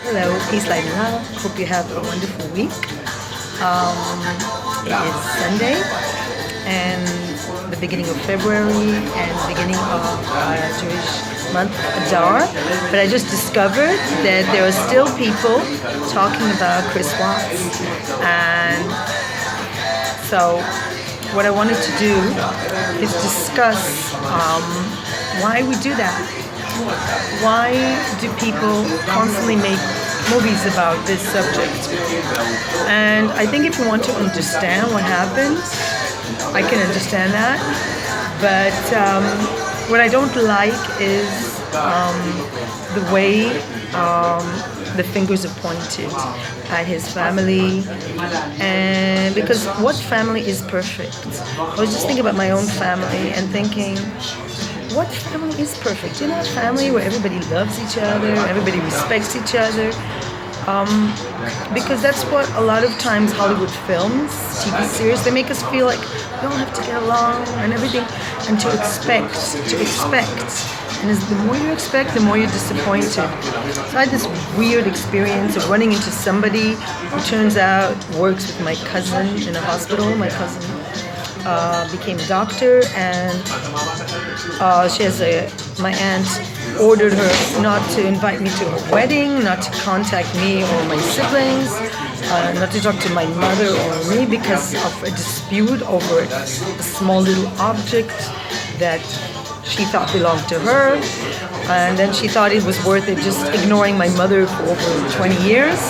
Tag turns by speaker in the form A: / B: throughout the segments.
A: Hello, peace, light, and love. Hope you have a wonderful week. It is Sunday and the beginning of February and the beginning of Jewish month Adar. But I just discovered that there are still people talking about Chris Waats. And so what I wanted to do is discuss why we do that. Why do people constantly make movies about this subject? And I think if you want to understand what happened, I can understand that. But what I don't like is the way the fingers are pointed at his family. And because what family is perfect? I was just thinking about my own family and thinking, what family is perfect? You know, a family where everybody loves each other, everybody respects each other. Because that's what a lot of times Hollywood films, TV series, they make us feel like we all have to get along and everything, and to expect. And the more you expect, the more you're disappointed. So I had this weird experience of running into somebody who turns out works with my cousin in a hospital. My cousin became a doctor, and my aunt ordered her not to invite me to her wedding, not to contact me or my siblings, not to talk to my mother or me because of a dispute over a small little object that she thought belonged to her. And then she thought it was worth it just ignoring my mother for over 20 years,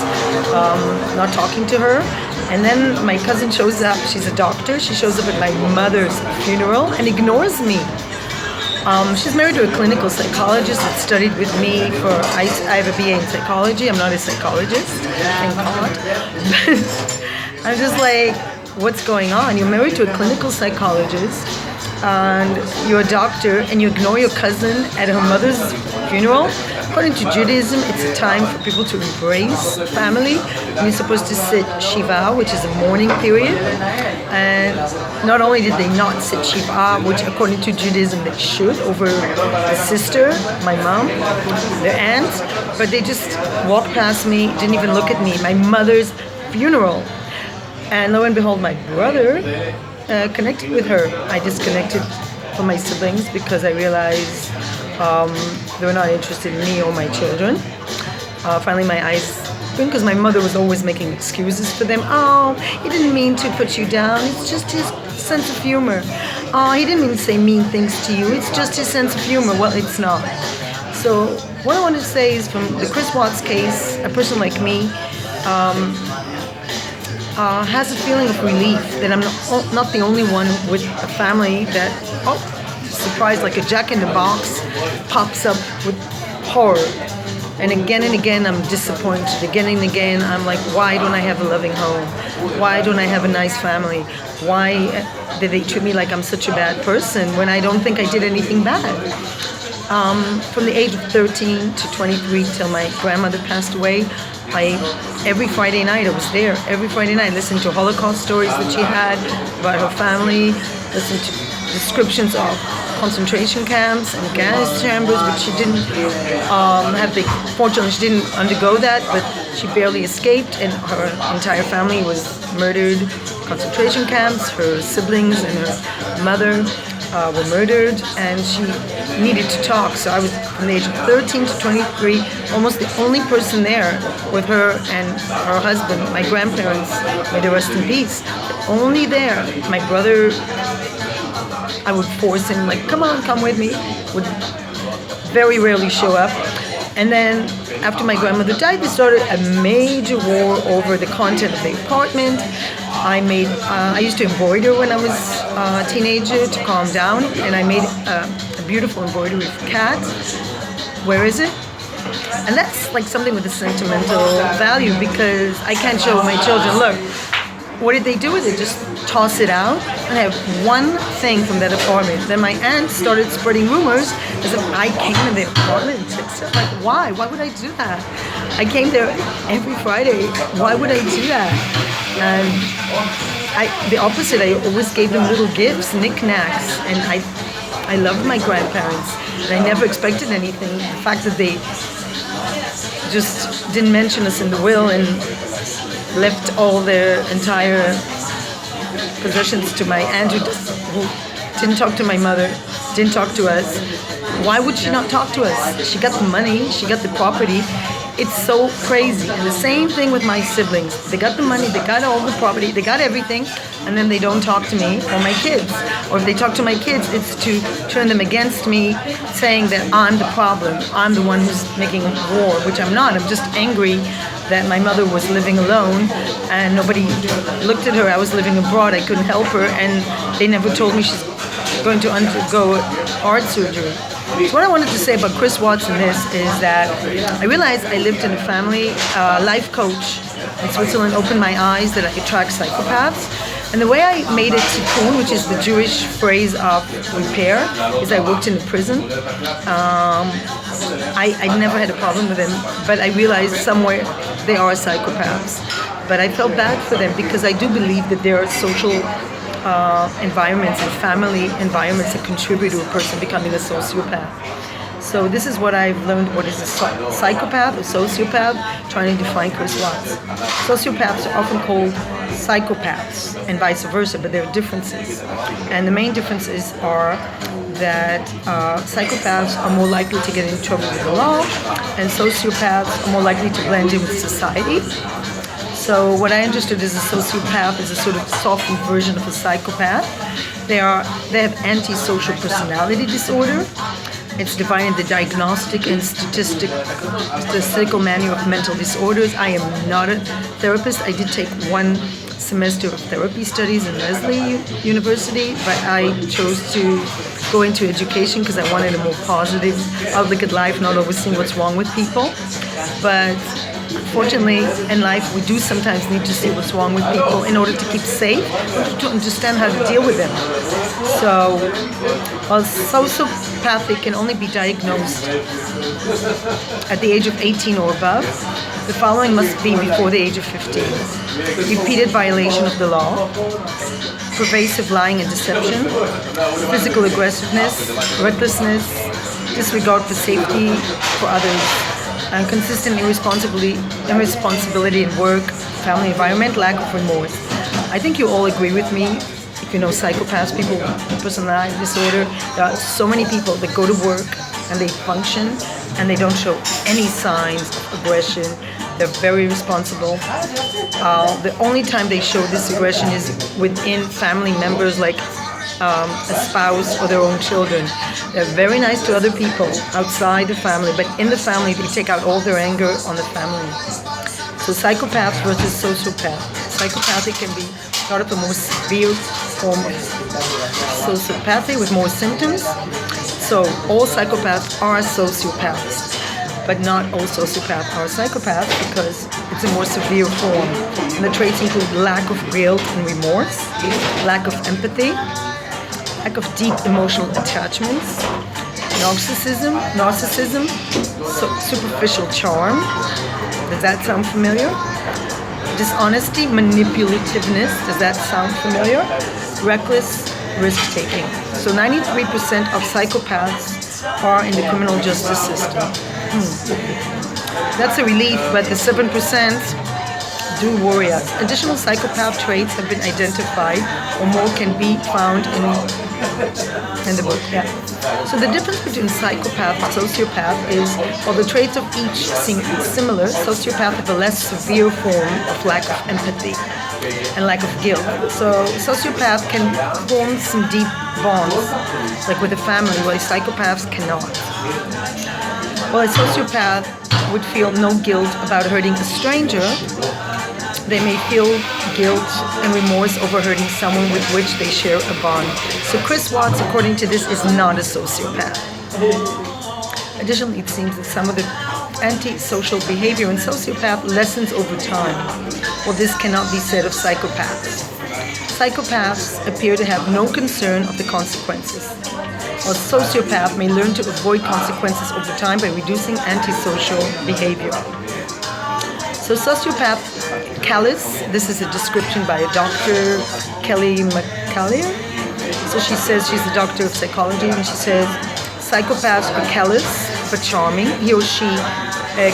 A: not talking to her. And then my cousin shows up, she's a doctor, she shows up at my mother's funeral and ignores me. She's married to a clinical psychologist that studied with me I have a BA in psychology. I'm not a psychologist, thank God. But I'm just like, what's going on? You're married to a clinical psychologist and you're a doctor and you ignore your cousin at her mother's funeral. According to Judaism, it's a time for people to embrace family. And you're supposed to sit Shiva, which is a mourning period. And not only did they not sit Shiva, which according to Judaism they should, over a sister, my mom, their aunt, but they just walked past me, didn't even look at me. My mother's funeral. And lo and behold, my brother connected with her. I disconnected from my siblings because I realized they were not interested in me or my children. Finally, my eyes opened because my mother was always making excuses for them. Oh, he didn't mean to put you down. It's just his sense of humor. Oh, he didn't mean to say mean things to you. It's just his sense of humor. Well, it's not. So what I wanted to say is, from the Chris Watts case, a person like me has a feeling of relief that I'm not the only one with a family that, surprise, like a jack in the box, pops up with horror. And again I'm disappointed. Again and again I'm like, why don't I have a loving home? Why don't I have a nice family? Why did they treat me like I'm such a bad person when I don't think I did anything bad? From the age of 13 to 23 till my grandmother passed away, every Friday night I was there. Every Friday night I listened to Holocaust stories that she had about her family, listened to descriptions of concentration camps and gas chambers, which she didn't fortunately she didn't undergo that, but she barely escaped, and her entire family was murdered. Concentration camps, her siblings and her mother were murdered, and she needed to talk. So I was, from the age of 13 to 23, almost the only person there with her and her husband. My grandparents, may they rest in peace, but only there. My brother, I would force him, like, come on, come with me, would very rarely show up. And then after my grandmother died, they started a major war over the content of the apartment. I used to embroider when I was a teenager to calm down, and I made a beautiful embroidery of cat. Where is it? And that's like something with a sentimental value, because I can't show my children, look, what did they do with it? Just toss it out? I have one thing from that apartment. Then my aunt started spreading rumors as if I came to the apartment. It's like, why? Why would I do that? I came there every Friday. Why would I do that? And the opposite, I always gave them little gifts, knickknacks, and I loved my grandparents, and I never expected anything. The fact that they just didn't mention us in the will and left all their entire possessions to my aunt who didn't talk to my mother, didn't talk to us. Why would she not talk to us? She got the money, she got the property. It's so crazy. And the same thing with my siblings. They got the money, they got all the property, they got everything, and then they don't talk to me or my kids. Or if they talk to my kids, it's to turn them against me, saying that I'm the problem. I'm the one who's making war, which I'm not. I'm just angry that my mother was living alone and nobody looked at her. I was living abroad, I couldn't help her, and they never told me she's going to undergo heart surgery. So what I wanted to say about Chris Waats in this is that I realized I lived in a family. Life coach in Switzerland opened my eyes that I attract psychopaths. And the way I made it tikkun, which is the Jewish phrase of repair, is I worked in a prison. I never had a problem with them, but I realized somewhere they are psychopaths. But I felt bad for them because I do believe that there are social environments and family environments that contribute to a person becoming a sociopath. So this is what I've learned, what is a psychopath, a sociopath, trying to define Chris Waats. Sociopaths are often called psychopaths and vice versa, but there are differences. And the main differences are that psychopaths are more likely to get in trouble with the law, and sociopaths are more likely to blend in with society. So what I understood as a sociopath is a sort of softened version of a psychopath. They have antisocial personality disorder. It's defined in the Diagnostic and Statistical Manual of Mental Disorders. I am not a therapist. I did take one semester of therapy studies in Lesley University, but I chose to go into education because I wanted a more positive outlook at life, not always seeing what's wrong with people. But fortunately, in life, we do sometimes need to see what's wrong with people in order to keep safe, to understand how to deal with them. So, while sociopathic can only be diagnosed at the age of 18 or above, the following must be before the age of 15. Repeated violation of the law, pervasive lying and deception, physical aggressiveness, recklessness, disregard for safety for others, and consistent irresponsibility in work, family environment, lack of remorse. I think you all agree with me. If you know psychopaths, people with personality disorder, there are so many people that go to work and they function and they don't show any signs of aggression. They're very responsible. The only time they show this aggression is within family members, like a spouse or their own children. They're very nice to other people outside the family, but in the family they take out all their anger on the family. So psychopaths versus sociopath. Psychopathy can be part of a more severe form of sociopathy with more symptoms. So all psychopaths are sociopaths, but not all sociopaths are psychopaths because it's a more severe form. And the traits include lack of guilt and remorse, lack of empathy, lack of deep emotional attachments, narcissism, superficial charm. Does that sound familiar? Dishonesty, manipulativeness. Does that sound familiar? Reckless risk-taking. So 93% of psychopaths are in the criminal justice system. That's a relief, but the 7% do worry us. Additional psychopath traits have been identified, or more can be found in the book. Yeah. So the difference between psychopath and sociopath is, while the traits of each seem similar, sociopaths have a less severe form of lack of empathy and lack of guilt. So sociopath can form some deep bonds, like with a family, while psychopaths cannot. While a sociopath would feel no guilt about hurting a stranger, they may feel guilt and remorse over hurting someone with which they share a bond. So Chris Waats, according to this, is not a sociopath. Additionally, it seems that some of the antisocial behavior in sociopath lessens over time. Well, this cannot be said of psychopaths. Psychopaths appear to have no concern of the consequences, while sociopath may learn to avoid consequences over time by reducing antisocial behavior. So sociopath callous, this is a description by a Dr. Kelly McCallier. So she says, she's a doctor of psychology, and she says, psychopaths are callous but charming. He or she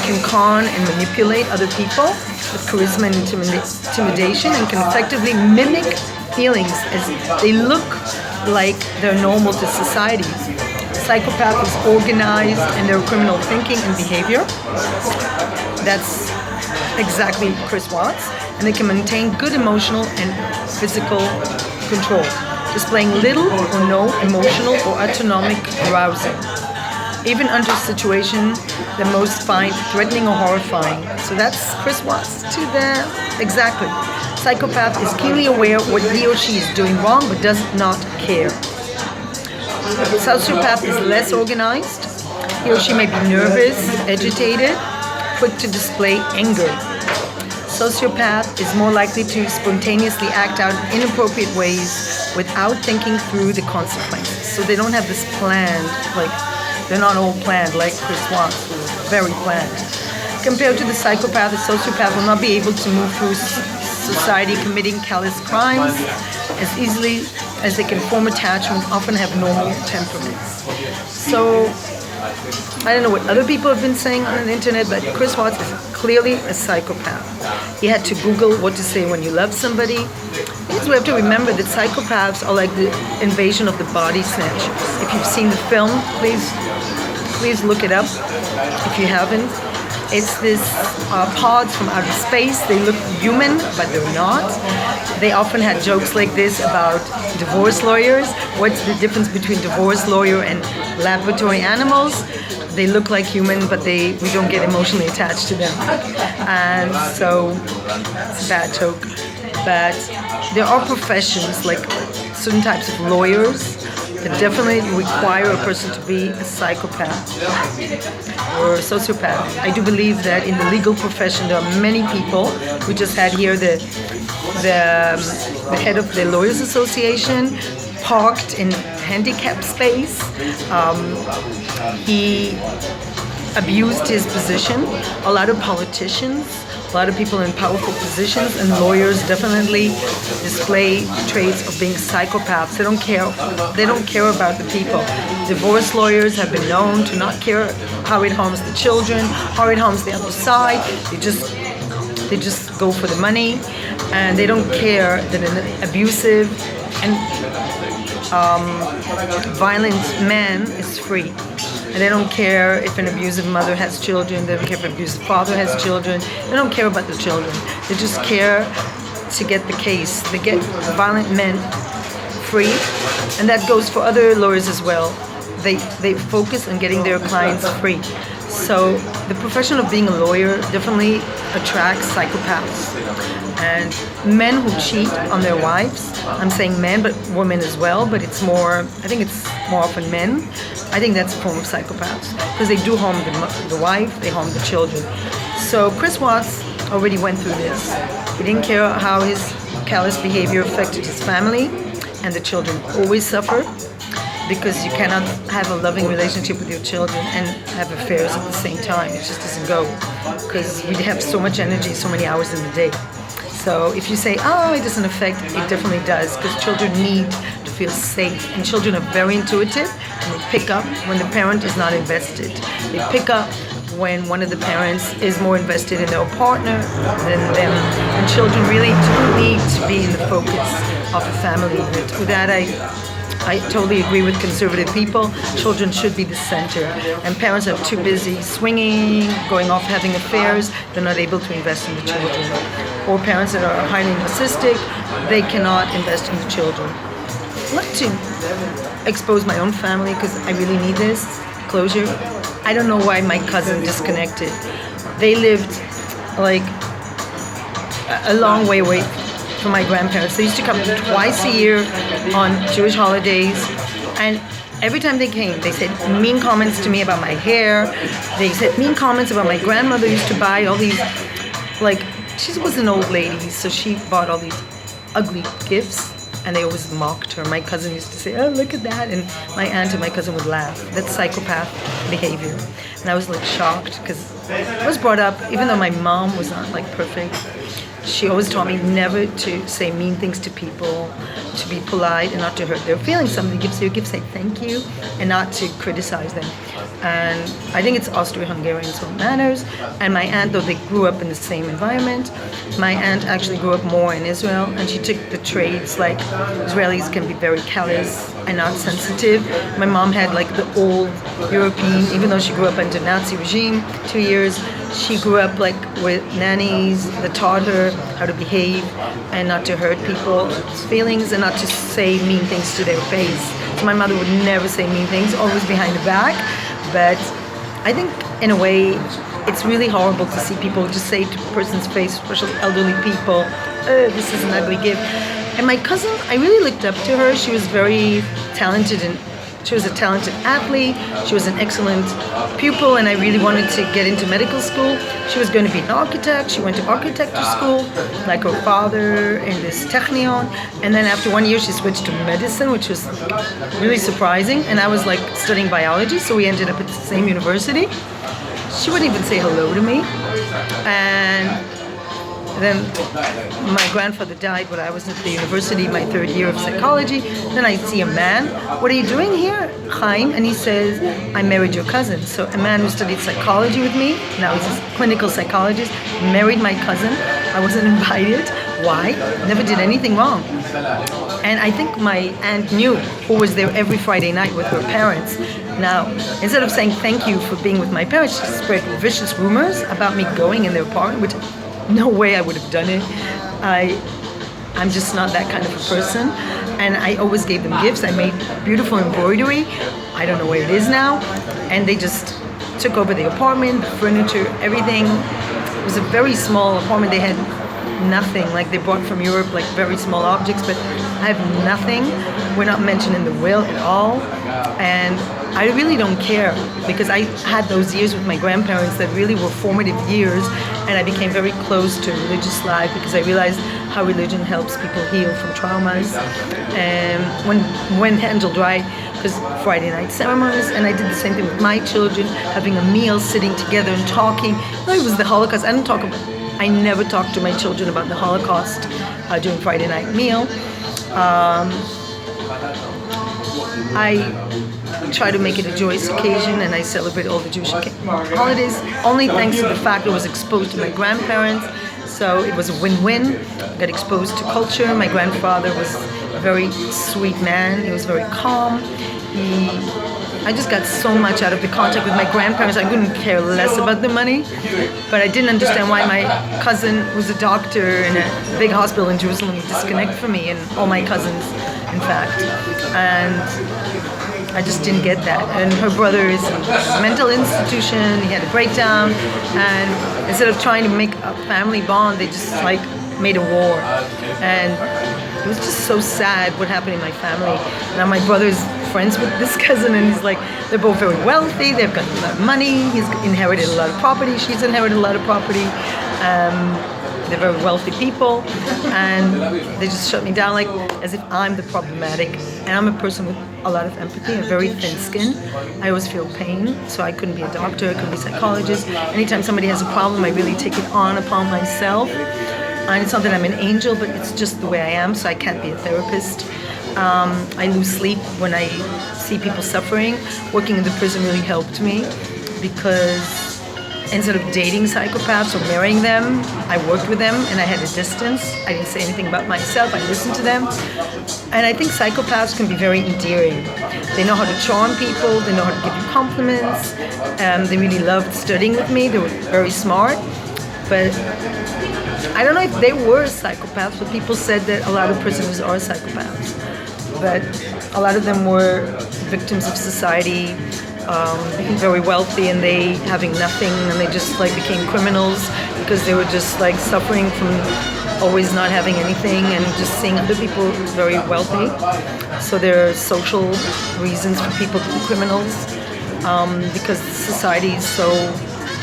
A: can con and manipulate other people with charisma and intimidation, and can effectively mimic feelings as they look like they're normal to society. Psychopath is organized in their criminal thinking and behavior. That's exactly Chris Waats. And they can maintain good emotional and physical control, displaying little or no emotional or autonomic arousing, even under a situation that most find threatening or horrifying. So that's Chris Waats to them. Exactly. Psychopath is keenly aware what he or she is doing wrong, but does not care. Sociopath is less organized. He or she may be nervous, agitated, quick to display anger. Sociopath is more likely to spontaneously act out in inappropriate ways without thinking through the consequences. So they don't have this planned, like they're not all planned like Chris Waats, who is very planned. Compared to the psychopath, the sociopath will not be able to move through society committing callous crimes as easily as they can form attachment, often have normal temperaments. So I don't know what other people have been saying on the internet, but Chris Waats is clearly a psychopath. He had to Google what to say when you love somebody. Because we have to remember that psychopaths are like the invasion of the body snatchers. If you've seen the film, please look it up if you haven't. It's this pods from outer space. They look human, but they're not. They often had jokes like this about divorce lawyers. What's the difference between divorce lawyer and laboratory animals? They look like human, but we don't get emotionally attached to them. And so it's a bad joke. But there are professions like certain types of lawyers that definitely require a person to be a psychopath or a sociopath. I do believe that in the legal profession there are many people. We just had here the head of the Lawyers Association parked in handicap space. He abused his position. A lot of politicians, a lot of people in powerful positions, and lawyers definitely display traits of being psychopaths. They don't care. They don't care about the people. Divorce lawyers have been known to not care how it harms the children, how it harms the other side. They just go for the money, and they don't care that an abusive and violent man is free. And they don't care if an abusive mother has children. They don't care if an abusive father has children. They don't care about the children. They just care to get the case. They get violent men free. And that goes for other lawyers as well. They focus on getting their clients free. So the profession of being a lawyer definitely attracts psychopaths. And men who cheat on their wives, I'm saying men, but women as well, but I think it's more often men. I think that's a form of psychopaths, because they do harm the wife, they harm the children. So Chris Waats already went through this. He didn't care how his callous behavior affected his family, and the children always suffer, because you cannot have a loving relationship with your children and have affairs at the same time. It just doesn't go, because we have so much energy, so many hours in the day. So if you say, oh, it doesn't affect, it definitely does, because children need to feel safe. And children are very intuitive, and they pick up when the parent is not invested. They pick up when one of the parents is more invested in their partner than them. And children really do need to be in the focus of a family unit. With that, I totally agree with conservative people. Children should be the center. And parents are too busy swinging, going off having affairs. They're not able to invest in the children. Or parents that are highly narcissistic, they cannot invest in the children. I'd like to expose my own family, because I really need this closure. I don't know why my cousin disconnected. They lived like a long way away from my grandparents. They used to come twice a year on Jewish holidays, and every time they came, they said mean comments to me about my hair. They said mean comments about my grandmother used to buy all these, like, she was an old lady, so she bought all these ugly gifts, and they always mocked her. My cousin used to say, oh, look at that, and my aunt and my cousin would laugh. That's psychopath behavior. And I was like shocked, because I was brought up, even though my mom was not like perfect, She always taught me never to say mean things to people, to be polite and not to hurt their feelings. Somebody gives you a gift, say thank you, and not to criticize them. And I think it's Austro-Hungarian sort of manners. And my aunt, though they grew up in the same environment, my aunt actually grew up more in Israel, and she took the traits like Israelis can be very callous and not sensitive. My mom had like the old European, even though she grew up under Nazi regime 2 years, she grew up like with nannies that taught her how to behave and not to hurt people's feelings and not to say mean things to their face. So my mother would never say mean things, always behind the back. But I think in a way it's really horrible to see people just say to a person's face, especially elderly people, this is an ugly gift. And my cousin, I really looked up to her. She was very talented and she was a talented athlete. She was an excellent pupil, and I really wanted to get into medical school. She was going to be an architect. She went to architecture school, like her father in this Technion. And then after 1 year, she switched to medicine, which was really surprising. And I was like studying biology, so we ended up at the same university. She wouldn't even say hello to me. And then my grandfather died when I was at the university, my 3rd year of psychology. Then I see a man. What are you doing here, Chaim? And he says, I married your cousin. So a man who studied psychology with me, now he's a clinical psychologist, married my cousin. I wasn't invited. Why? Never did anything wrong. And I think my aunt knew, who was there every Friday night with her parents. Now, instead of saying thank you for being with my parents, she spread vicious rumors about me going in their apartment, which no way I would have done it. I'm just not that kind of a person. And I always gave them gifts. I made beautiful embroidery. I don't know where it is now. And they just took over the apartment, the furniture, everything. It was a very small apartment. They had nothing. Like they brought from Europe, like very small objects, but I have nothing. We're not mentioned in the will at all. And I really don't care, because I had those years with my grandparents that really were formative years, and I became very close to religious life because I realized how religion helps people heal from traumas. And when Angel died, because Friday night ceremonies, and I did the same thing with my children, having a meal, sitting together and talking. No, it was the Holocaust. I never talked to my children about the Holocaust during Friday night meal. I try to make it a joyous occasion, and I celebrate all the Jewish holidays, only thanks to the fact I was exposed to my grandparents. So it was a win-win. I got exposed to culture. My grandfather was a very sweet man. He was very calm. I just got so much out of the contact with my grandparents. I couldn't care less about the money, but I didn't understand why my cousin was a doctor in a big hospital in Jerusalem would disconnect from me, and all my cousins, in fact. And I just didn't get that. And her brother is in a mental institution. He had a breakdown, and instead of trying to make a family bond, they just like made a war. And it was just so sad what happened in my family. Now my brother's friends with this cousin, and he's like, they're both very wealthy. They've got a lot of money. He's inherited a lot of property. She's inherited a lot of property. They're very wealthy people, and they just shut me down like as if I'm the problematic. And I'm a person with a lot of empathy, a very thin skin. I always feel pain, so I couldn't be a doctor, I couldn't be a psychologist. Anytime somebody has a problem, I really take it on upon myself. And it's not that I'm an angel, but it's just the way I am, so I can't be a therapist. I lose sleep when I see people suffering. Working in the prison really helped me, because instead of dating psychopaths or marrying them, I worked with them and I had a distance. I didn't say anything about myself. I listened to them. And I think psychopaths can be very endearing. They know how to charm people. They know how to give you compliments. They really loved studying with me. They were very smart. But I don't know if they were psychopaths, but people said that a lot of prisoners are psychopaths. But a lot of them were victims of society, became very wealthy, and they having nothing, and they just like became criminals because they were just like suffering from always not having anything and just seeing other people very wealthy. So there are social reasons for people to be criminals, because society is so,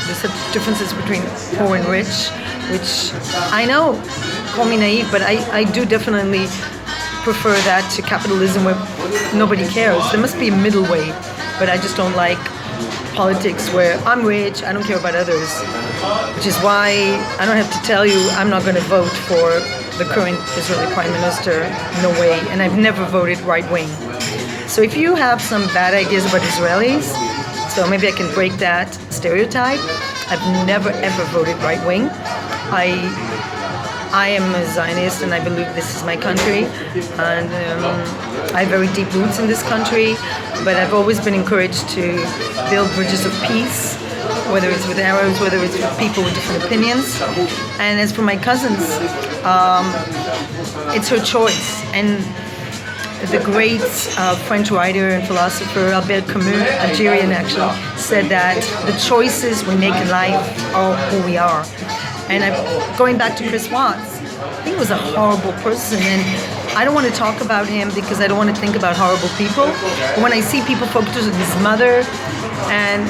A: there's such differences between poor and rich, which I know, call me naive, but I do definitely prefer that to capitalism where nobody cares. There must be a middle way, but I just don't like politics where I'm rich, I don't care about others, which is why I don't have to tell you I'm not going to vote for the current Israeli Prime Minister. No way. And I've never voted right-wing. So if you have some bad ideas about Israelis, so maybe I can break that stereotype. I've never ever voted right-wing. I am a Zionist and I believe this is my country, and I have very deep roots in this country, but I've always been encouraged to build bridges of peace, whether it's with Arabs, whether it's with people with different opinions. And as for my cousins, it's her choice. And the great French writer and philosopher Albert Camus, Algerian actually, said that the choices we make in life are who we are. And going back to Chris Waats, he was a horrible person, and I don't want to talk about him because I don't want to think about horrible people. But when I see people focus on his mother, and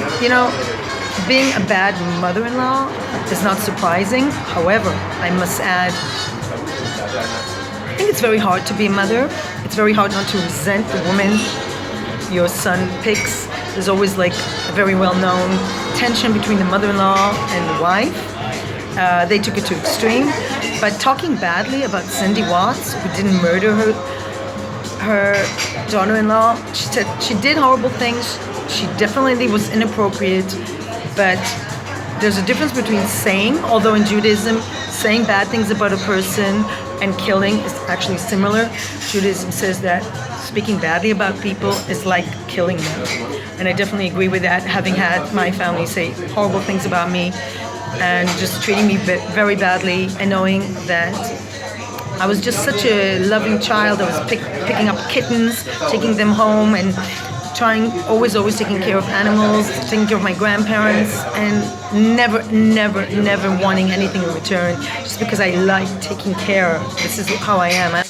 A: being a bad mother-in-law is not surprising. However, I must add, I think it's very hard to be a mother. It's very hard not to resent the woman your son picks. There's always like a very well-known tension between the mother-in-law and the wife. They took it to extreme. But talking badly about Cindy Watts, who didn't murder her daughter-in-law, she said she did horrible things. She definitely was inappropriate. But there's a difference between saying, although in Judaism, saying bad things about a person and killing is actually similar. Judaism says that speaking badly about people is like killing them. And I definitely agree with that, having had my family say horrible things about me and just treating me very badly, and knowing that I was just such a loving child. I was picking up kittens, taking them home, and always taking care of animals, taking care of my grandparents, and never wanting anything in return, just because I like taking care. This is how I am.